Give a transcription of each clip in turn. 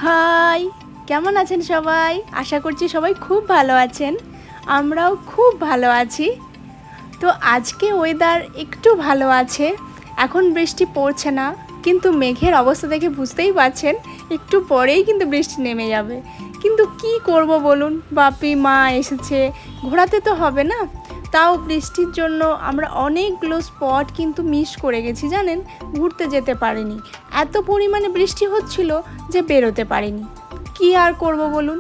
High, কেমন আছেন সবাই? আশা করছি সবাই খুব ভালো আছেন। আমরাও খুব ভালো আছি। তো আজকে ওয়েদার একটু ভালো আছে, এখন বৃষ্টি পড়ছে না, কিন্তু মেঘের অবস্থা দেখে বুঝতেই পারছেন একটু পরেই কিন্তু বৃষ্টি নেমে যাবে। কিন্তু কি করব বলুন, বাপি মা এসেছে, ঘোরাতে তো হবে না। তাও বৃষ্টির জন্য আমরা অনেকগুলো স্পট কিন্তু মিস করে গেছি জানেন, ঘুরতে যেতে পারিনি। এত পরিমাণে বৃষ্টি হচ্ছিল যে বেরোতে পারিনি। কি আর করব বলুন।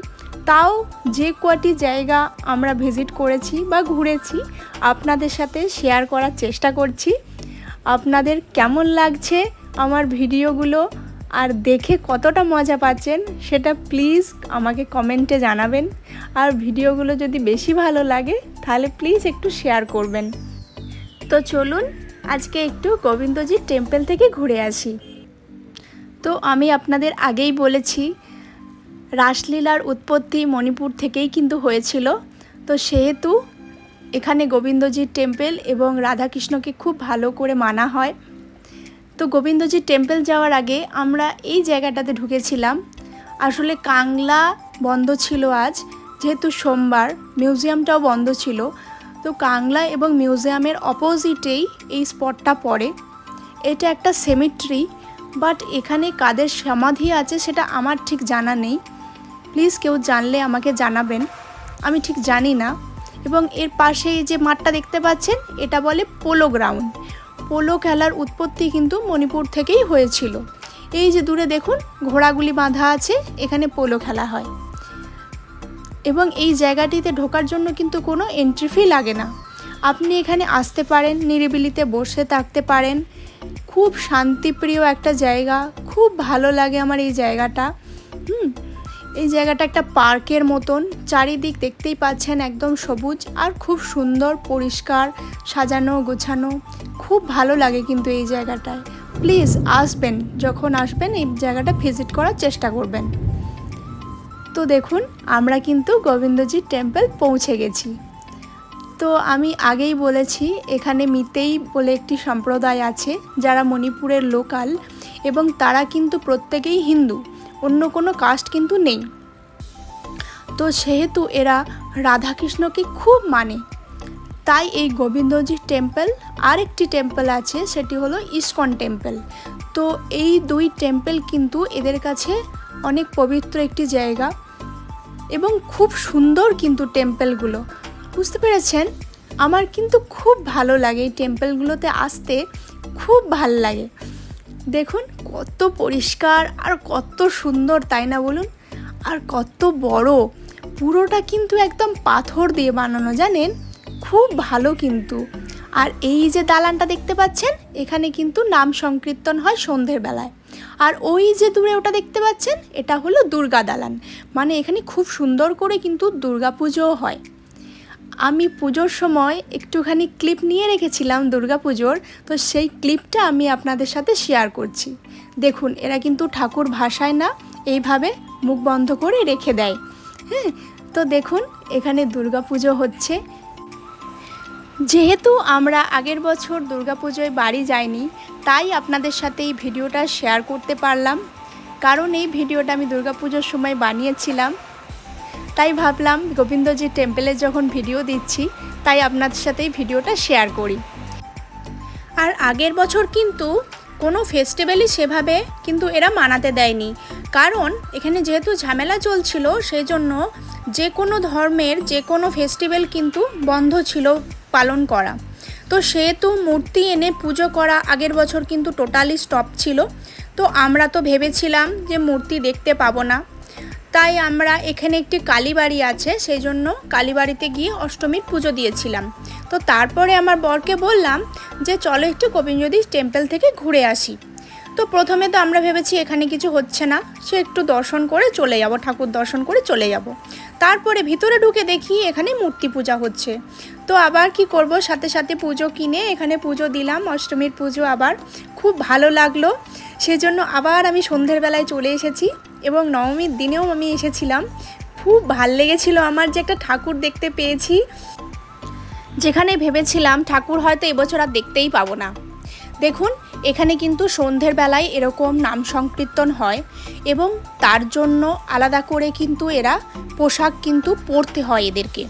তাও যে কয়টি জায়গা আমরা ভিজিট করেছি বা ঘুরেছি আপনাদের সাথে শেয়ার করার চেষ্টা করছি। আপনাদের কেমন লাগছে আমার ভিডিওগুলো আর দেখে কতটা মজা পাচ্ছেন সেটা প্লিজ আমাকে কমেন্টে জানাবেন। আর ভিডিওগুলো যদি বেশি ভালো লাগে তাহলে প্লিজ একটু শেয়ার করবেন। তো চলুন আজকে একটু গোবিন্দজির টেম্পল থেকে ঘুরে আসি। তো আমি আপনাদের আগেই বলেছি রাসলীলার উৎপত্তি মণিপুর থেকেই কিন্তু হয়েছিল। তো সেহেতু এখানে গোবিন্দজির টেম্পল এবং রাধাকৃষ্ণকে খুব ভালো করে মানা হয়। তো গোবিন্দজির টেম্পল যাওয়ার আগে আমরা এই জায়গাটাতে ঢুকেছিলাম। আসলে কাংলা বন্ধ ছিল আজ, যেহেতু সোমবার, মিউজিয়ামটাও বন্ধ ছিল। তো কাংলা এবং মিউজিয়ামের অপোজিটেই এই স্পটটা পড়ে। এটা একটা সেমিট্রি, বাট এখানে কাদের সমাধি আছে সেটা আমার ঠিক জানা নেই। প্লিজ কেউ জানলে আমাকে জানাবেন, আমি ঠিক জানি না। এবং এর পাশে যে মাঠটা দেখতে পাচ্ছেন এটা বলে পোলো গ্রাউন্ড। পোলো খেলার উৎপত্তি কিন্তু মণিপুর থেকেই হয়েছিল। এই যে দূরে দেখুন ঘোড়াগুলি বাঁধা আছে, এখানে পোলো খেলা হয়। এবং এই জায়গাটিতে ঢোকার জন্য কিন্তু কোনো এন্ট্রি ফি লাগে না। আপনি এখানে আসতে পারেন, নিরিবিলিতে বসে থাকতে পারেন। খুব শান্তিপ্রিয় একটা জায়গা, খুব ভালো লাগে আমার এই জায়গাটা। এই জায়গাটা একটা পার্কের মতন, চারিদিক দেখতেই পাচ্ছেন একদম সবুজ আর খুব সুন্দর পরিষ্কার, সাজানো গোছানো, খুব ভালো লাগে কিন্তু এই জায়গাটায়। প্লিজ আসবেন, যখন আসবেন এই জায়গাটা ভিজিট করার চেষ্টা করবেন। তো দেখুন আমরা কিন্তু গোবিন্দজির টেম্পল পৌঁছে গেছি। তো আমি আগেই বলেছি এখানে মিতেই বলে একটি সম্প্রদায় আছে যারা মণিপুরের লোকাল, এবং তারা কিন্তু প্রত্যেকেই হিন্দু, অন্য কোনো কাস্ট কিন্তু নেই। তো সেহেতু এরা রাধাকৃষ্ণকে খুব মানে। তাই এই গোবিন্দজির টেম্পল আর একটি টেম্পল আছে, সেটি হলো ইস্কন টেম্পল। তো এই দুই টেম্পল কিন্তু এদের কাছে অনেক পবিত্র একটি জায়গা এবং খুব সুন্দর কিন্তু টেম্পলগুলো, বুঝতে পেরেছেন? আমার কিন্তু খুব ভালো লাগে এই টেম্পলগুলোতে আসতে, খুব ভালো লাগে। দেখুন কত পরিষ্কার আর কত সুন্দর, তাই না বলুন? আর কত বড়, পুরোটা কিন্তু একদম পাথর দিয়ে বানানো জানেন, খুব ভালো কিন্তু। আর এই যে দালানটা দেখতে পাচ্ছেন, এখানে কিন্তু নাম সংকীর্তন হয় সন্ধ্যের বেলায়। আর ওই যে দূরে ওটা দেখতে পাচ্ছেন, এটা হলো দুর্গা দালান, মানে এখানে খুব সুন্দর করে কিন্তু দুর্গা পুজোও হয়। আমি পুজোর সময় একটুখানি ক্লিপ নিয়ে রেখেছিলাম দুর্গা পুজোর, তো সেই ক্লিপটা আমি আপনাদের সাথে শেয়ার করছি। দেখুন এরা কিন্তু ঠাকুর ভাসায় না, এইভাবে মুখ বন্ধ করে রেখে দেয়। হ্যাঁ, তো দেখুন এখানে দুর্গা পুজো হচ্ছে। যেহেতু আমরা আগের বছর দুর্গাপুজোয় বাড়ি যাইনি, তাই আপনাদের সাথে এই ভিডিওটা শেয়ার করতে পারলাম। কারণ এই ভিডিওটা আমি দুর্গাপুজোর সময় বানিয়েছিলাম, তাই ভাবলাম গোবিন্দজির টেম্পলের যখন ভিডিও দিচ্ছি তাই আপনাদের সাথে এই ভিডিওটা শেয়ার করি। আর আগের বছর কিন্তু কোনো ফেস্টিভ্যালই সেভাবে কিন্তু এরা মানাতে দেয়নি, কারণ এখানে যেহেতু ঝামেলা চলছিল, সেই জন্য যে কোনো ধর্মের যে কোনো ফেস্টিভ্যাল কিন্তু বন্ধ ছিল পালন করা। তো সেহেতু মূর্তি এনে পুজো করা আগের বছর কিন্তু টোটালি স্টপ ছিল। তো আমরা তো ভেবেছিলাম যে মূর্তি দেখতে পাবো না, তাই আমরা এখানে একটি কালীবাড়ি আছে, সেই জন্য কালীবাড়িতে গিয়ে অষ্টমীর পুজো দিয়েছিলাম। তো তারপরে আমার বরকে বললাম যে চলো একটু গোবিন্দজির টেম্পল থেকে ঘুরে আসি। তো প্রথমে তো আমরা ভেবেছি এখানে কিছু হচ্ছে না, সে একটু দর্শন করে চলে যাব, ঠাকুর দর্শন করে চলে যাব। তারপরে ভিতরে ঢুকে দেখি এখানে মূর্তি পূজা হচ্ছে। তো আবার কি করব, সাথে সাথে পুজো কিনে এখানে পুজো দিলাম, অষ্টমীর পুজো। আবার খুব ভালো লাগলো, সেজন্য আবার আমি সন্ধ্যের বেলায় চলে এসেছি এবং নবমীর দিনেও আমি এসেছিলাম। খুব ভাল লেগেছিল আমার যে একটা ঠাকুর দেখতে পেয়েছি, যেখানে ভেবেছিলাম ঠাকুর হয়তো এবছর আর দেখতেই পাবো না। দেখুন এখানে কিন্তু সন্ধ্যের বেলায় এরকম নাম সংকীর্তন হয় এবং তার জন্য আলাদা করে কিন্তু এরা পোশাক কিন্তু পরতে হয় এদেরকে।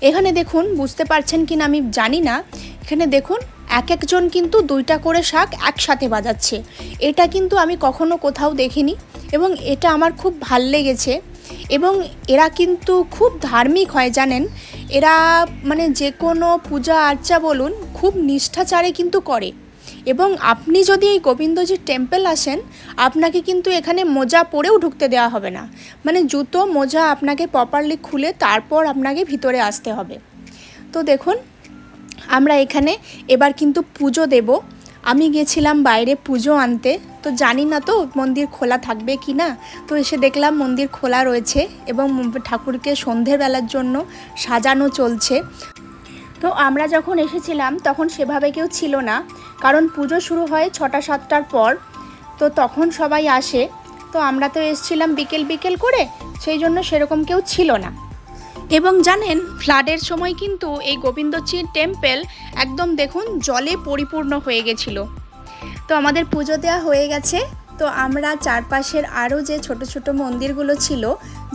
এখানে দেখুন, বুঝতে পারছেন কিনা আমি জানি না, এখানে দেখুন এক একজন কিন্তু 2টা করে শাঁখ একসাথে বাজাচ্ছে। এটা কিন্তু আমি কখনো কোথাও দেখিনি এবং এটা আমার খুব ভাল লেগেছে। এবং এরা কিন্তু খুব ধার্মিক হয় জানেন, এরা মানে যে কোনো পূজা আর্চা বলুন খুব নিষ্ঠাচারে কিন্তু করে। এবং আপনি যদি এই গোবিন্দজির টেম্পল আসেন, আপনাকে কিন্তু এখানে মোজা পরেও ঢুকতে দেওয়া হবে না, মানে জুতো মোজা আপনাকে প্রপারলি খুলে তারপর আপনাকে ভিতরে আসতে হবে। তো দেখুন আমরা এখানে এবার কিন্তু পুজো দেব। আমি গেছিলাম বাইরে পুজো আনতে, তো জানি না তো মন্দির খোলা থাকবে কি না, তো এসে দেখলাম মন্দির খোলা রয়েছে এবং ঠাকুরকে সন্ধ্যের বেলার জন্য সাজানো চলছে। তো আমরা যখন এসেছিলাম তখন সেভাবে কেউ ছিল না, কারণ পুজো শুরু হয় 6টা 7টার পর, তো তখন সবাই আসে। তো আমরা তো এসেছিলাম বিকেল বিকেল করে, সেই জন্য সেরকম কেউ ছিল না। এবং জানেন ফ্লাডের সময় কিন্তু এই গোবিন্দজির টেম্পল একদম দেখুন জলে পরিপূর্ণ হয়ে গেছিল। তো আমাদের পুজো দেওয়া হয়ে গেছে। তো আমরা চারপাশের আরও যে ছোট ছোট মন্দিরগুলো ছিল,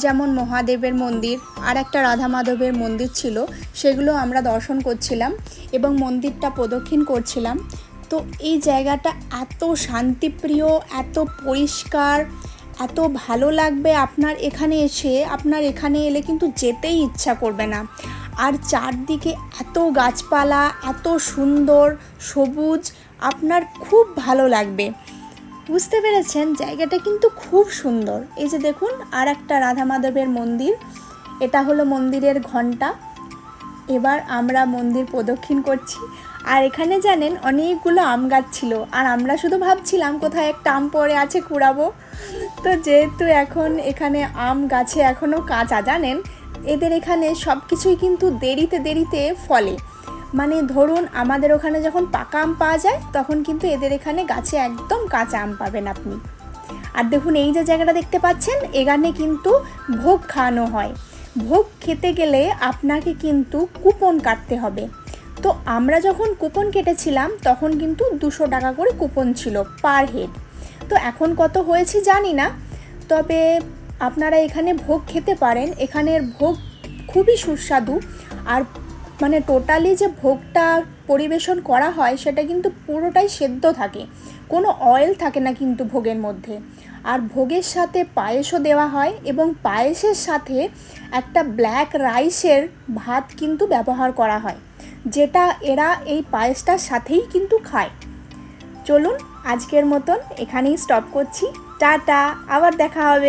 যেমন মহাদেবের মন্দির আর একটা রাধা মাধবের মন্দির ছিল, সেগুলো আমরা দর্শন করছিলাম এবং মন্দিরটা প্রদক্ষিণ করছিলাম। তো এই জায়গাটা এত শান্তিপ্রিয়, এত পরিষ্কার, এত ভালো লাগবে আপনার এখানে এসে, আপনার এখানে এলে কিন্তু যেতেই ইচ্ছা করবে না। আর চারদিকে এত গাছপালা, এত সুন্দর সবুজ, আপনার খুব ভালো লাগবে। বুঝতে পেরেছেন, জায়গাটা কিন্তু খুব সুন্দর। এই যে দেখুন আর একটা রাধা মাধবের মন্দির, এটা হলো মন্দিরের ঘন্টা। এবার আমরা মন্দির প্রদক্ষিণ করছি। আর এখানে জানেন অনেকগুলো আম গাছ ছিল, আর আমরা শুধু ভাবছিলাম কোথায় একটা আম পড়ে আছে কুড়াবো। তো যেহেতু এখন এখানে আম গাছে এখনও কাঁচা, জানেন এদের এখানে সব কিছুই কিন্তু দেরিতে দেরিতে ফলে। মানে ধরুন আমাদের ওখানে যখন পাকা আম পাওয়া যায়, তখন কিন্তু এদের এখানে গাছে একদম কাঁচা আম পাবেন আপনি। আর দেখুন এই যে জায়গাটা দেখতে পাচ্ছেন, এখানে কিন্তু ভোগ খাওয়ানো হয়। ভোগ খেতে গেলে আপনাকে কিন্তু কুপন কাটতে হবে। তো আমরা যখন কুপন কেটেছিলাম তখন কিন্তু 200 টাকা করে কুপন ছিল পার হেড। তো এখন কত হয়েছে জানি না, তবে আপনারা এখানে ভোগ খেতে পারেন। এখানের ভোগ খুবই সুস্বাদু। আর মানে টোটালি যে ভোগটা পরিবেশন করা হয় সেটা কিন্তু পুরোটাই সেদ্ধ থাকে, কোনো অয়েল থাকে না কিন্তু ভোগের মধ্যে। আর ভোগের সাথে পায়েসও দেওয়া হয় এবং পায়েসের সাথে একটা ব্ল্যাক রাইসের ভাত কিন্তু ব্যবহার করা হয়, যেটা এরা এই পায়েসটার সাথেই কিন্তু খায়। চলুন আজকের মতন এখানেই স্টপ করছি। টাটা, আবার দেখা হবে।